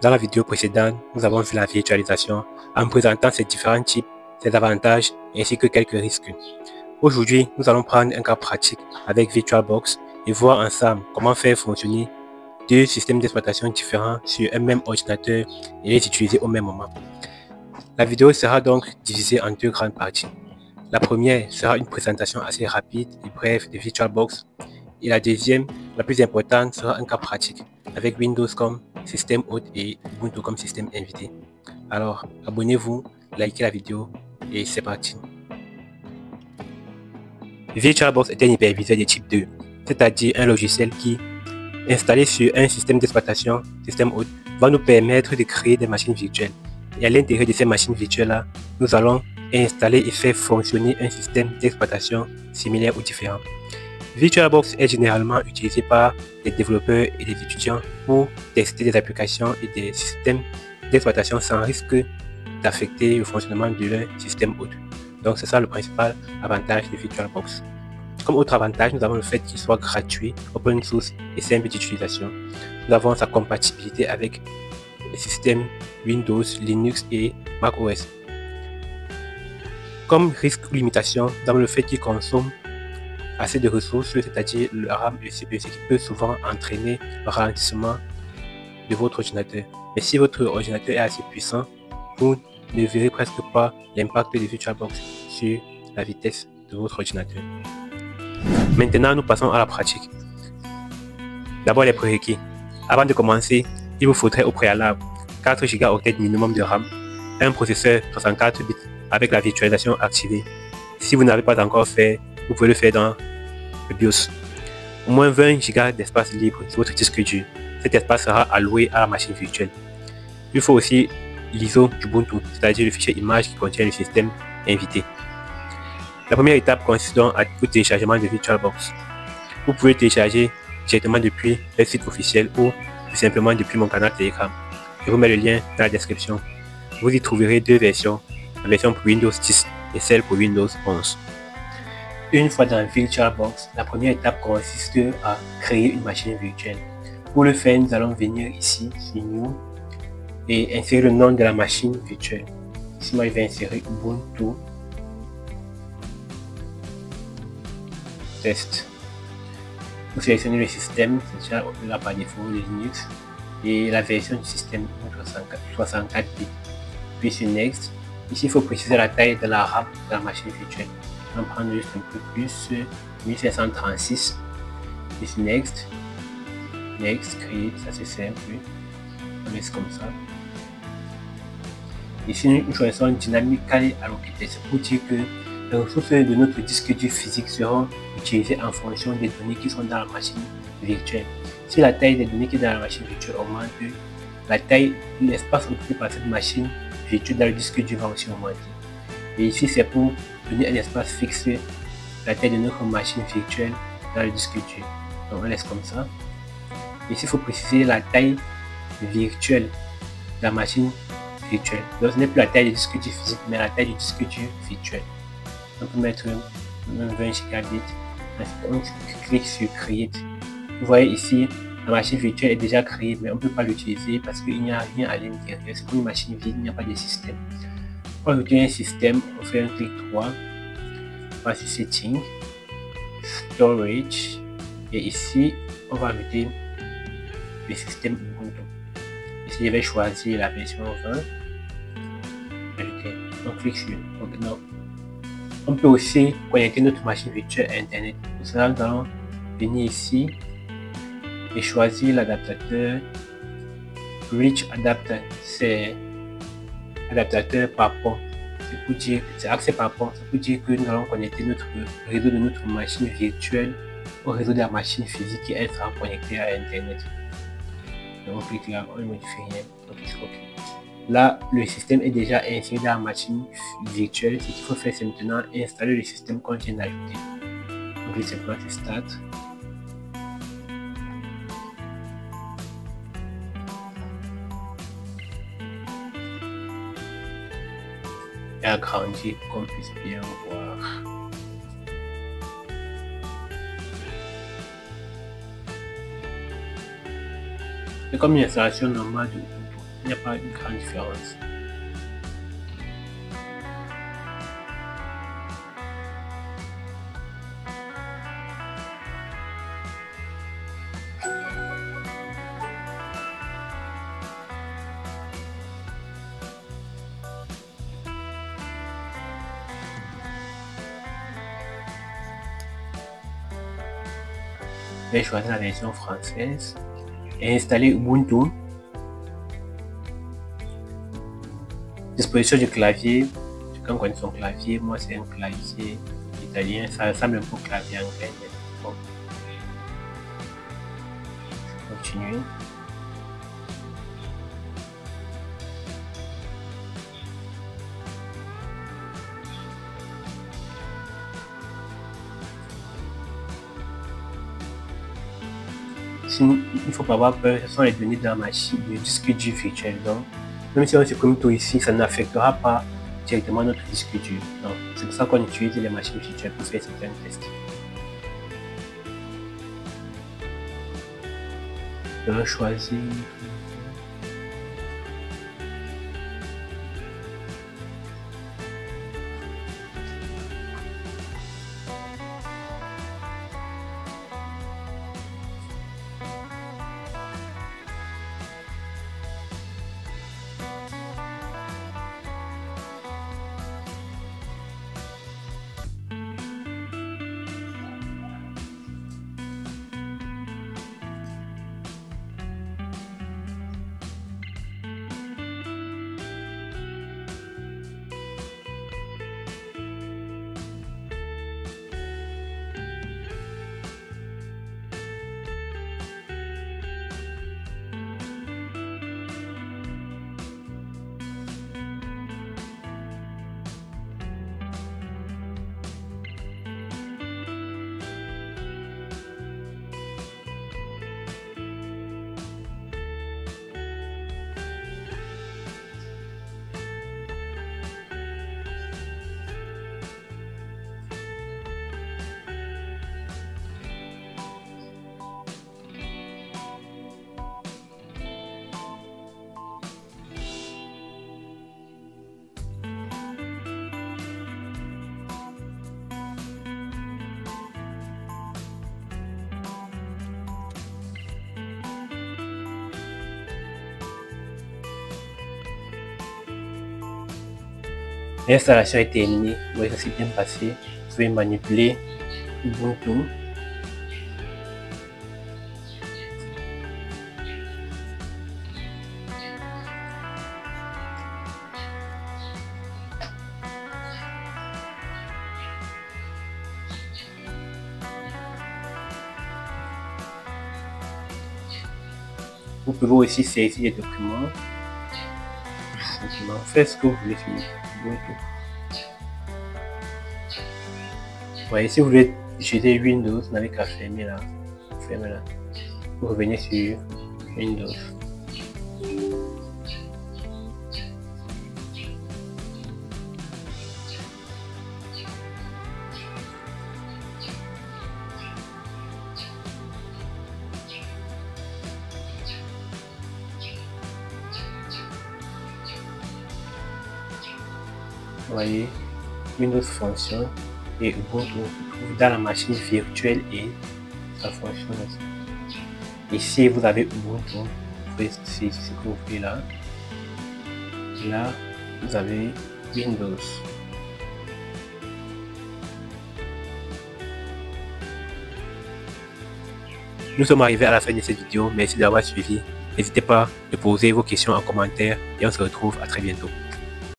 Dans la vidéo précédente, nous avons vu la virtualisation en présentant ses différents types, ses avantages ainsi que quelques risques. Aujourd'hui, nous allons prendre un cas pratique avec VirtualBox et voir ensemble comment faire fonctionner deux systèmes d'exploitation différents sur un même ordinateur et les utiliser au même moment. La vidéo sera donc divisée en deux grandes parties. La première sera une présentation assez rapide et brève de VirtualBox et la deuxième, la plus importante, sera un cas pratique avec Windows comme système hôte et Ubuntu comme système invité. Alors, abonnez-vous, likez la vidéo et c'est parti. VirtualBox est un hyperviseur de type 2, c'est-à-dire un logiciel qui, installé sur un système d'exploitation, système hôte, va nous permettre de créer des machines virtuelles. Et à l'intérieur de ces machines virtuelles-là, nous allons installer et faire fonctionner un système d'exploitation similaire ou différent. VirtualBox est généralement utilisé par des développeurs et des étudiants pour tester des applications et des systèmes d'exploitation sans risque d'affecter le fonctionnement de leur système hôte. Donc c'est ça le principal avantage de VirtualBox. Comme autre avantage, nous avons le fait qu'il soit gratuit, open source et simple d'utilisation. Nous avons sa compatibilité avec les systèmes Windows, Linux et macOS. Comme risque ou limitation, nous avons le fait qu'il consomme assez de ressources, c'est-à-dire le RAM et le CPU, ce qui peut souvent entraîner le ralentissement de votre ordinateur. Mais si votre ordinateur est assez puissant, vous ne verrez presque pas l'impact de VirtualBox sur la vitesse de votre ordinateur. Maintenant, nous passons à la pratique. D'abord, les prérequis. Avant de commencer, il vous faudrait au préalable 4 Go minimum de RAM, un processeur 64 bits avec la virtualisation activée. Si vous n'avez pas encore fait, vous pouvez le faire dans le BIOS. Au moins 20 Go d'espace libre sur votre disque dur. Cet espace sera alloué à la machine virtuelle. Il faut aussi l'ISO d'Ubuntu, c'est-à-dire le fichier image qui contient le système invité. La première étape consiste donc à le téléchargement de VirtualBox. Vous pouvez le télécharger directement depuis le site officiel ou tout simplement depuis mon canal Telegram. Je vous mets le lien dans la description. Vous y trouverez deux versions, la version pour Windows 10 et celle pour Windows 11. Une fois dans VirtualBox, la première étape consiste à créer une machine virtuelle. Pour le faire, nous allons venir ici sur New et insérer le nom de la machine virtuelle. Ici, moi, je vais insérer Ubuntu Test. Vous sélectionnez le système, c'est déjà là par défaut le Linux et la version du système 64 bits. Puis sur Next. Ici, il faut préciser la taille de la RAM de la machine virtuelle. On va prendre juste un peu plus, 1536. Puis sur Next. Next, Create, ça c'est simple. On laisse comme ça. Ici, nous choisissons Dynamically Allocated. C'est pour dire que les ressources de notre disque dur physique seront utilisées en fonction des données qui sont dans la machine virtuelle. Si la taille des données qui est dans la machine virtuelle augmente, la taille, l'espace occupé par cette machine virtuelle dans le disque dur va aussi augmenter. Et ici, c'est pour donner un espace fixe, la taille de notre machine virtuelle dans le disque dur. Donc, on laisse comme ça. Ici, il faut préciser la taille virtuelle de la machine virtuelle. Donc, ce n'est plus la taille du disque dur physique, mais la taille du disque dur virtuel. On peut mettre 20 gigabits. On clique sur Create. Vous voyez ici, la machine virtuelle est déjà créée, mais on ne peut pas l'utiliser parce qu'il n'y a rien à l'intérieur. C'est pour une machine vide, il n'y a pas de système. Pour ajouter un système, on fait un clic droit, on va sur Settings, Storage, et ici, on va ajouter le système Ubuntu. Ici, je vais choisir la version 20. Ajouter. On clique sur non. On peut aussi connecter notre machine virtuelle à Internet. Pour cela, nous allons venir ici et choisir l'adaptateur Bridge Adapter. C'est adaptateur par pont. C'est pour dire, c'est accès par pont. C'est pour dire que nous allons connecter notre réseau de notre machine virtuelle au réseau de la machine physique qui elle sera connectée à Internet. Donc on clique là, on ne modifie rien. OK. Là, le système est déjà inséré dans la machine virtuelle. Ce qu'il faut faire, c'est maintenant installer le système qu'on vient d'ajouter. Donc, je vais simplement sur Start. Et agrandir pour qu'on puisse bien voir. C'est comme une installation normale de Ubuntu. Il n'y a pas une grande différence. Je vais choisir la version française et installer Ubuntu. Disposition du clavier. Chacun connaît son clavier. Moi, c'est un clavier italien. Ça ressemble un peu au clavier anglais. Bon. Je continue. Il ne faut pas avoir peur, ce sont les données de la machine, du disque dur virtuel. Donc, même si on supprime tout ici, ça n'affectera pas directement notre disque dur. C'est pour ça qu'on utilise les machines virtuelles pour faire certains tests. Je vais choisir. L'installation est terminée. Oui, ça s'est bien passé. Vous pouvez manipuler Ubuntu. Vous pouvez aussi saisir les documents. Faites ce que vous voulez sur Ubuntu. Voyez, si vous voulez utiliser Windows, vous n'avez qu'à fermer là. Fermez là. Vous revenez sur Windows. Vous voyez, Windows fonctionne et Ubuntu se trouve dans la machine virtuelle et ça fonctionne aussi. Ici, vous avez Ubuntu, vous pouvez saisir ce que vous voulez là. Là, vous avez Windows. Nous sommes arrivés à la fin de cette vidéo. Merci d'avoir suivi. N'hésitez pas à poser vos questions en commentaire et on se retrouve à très bientôt.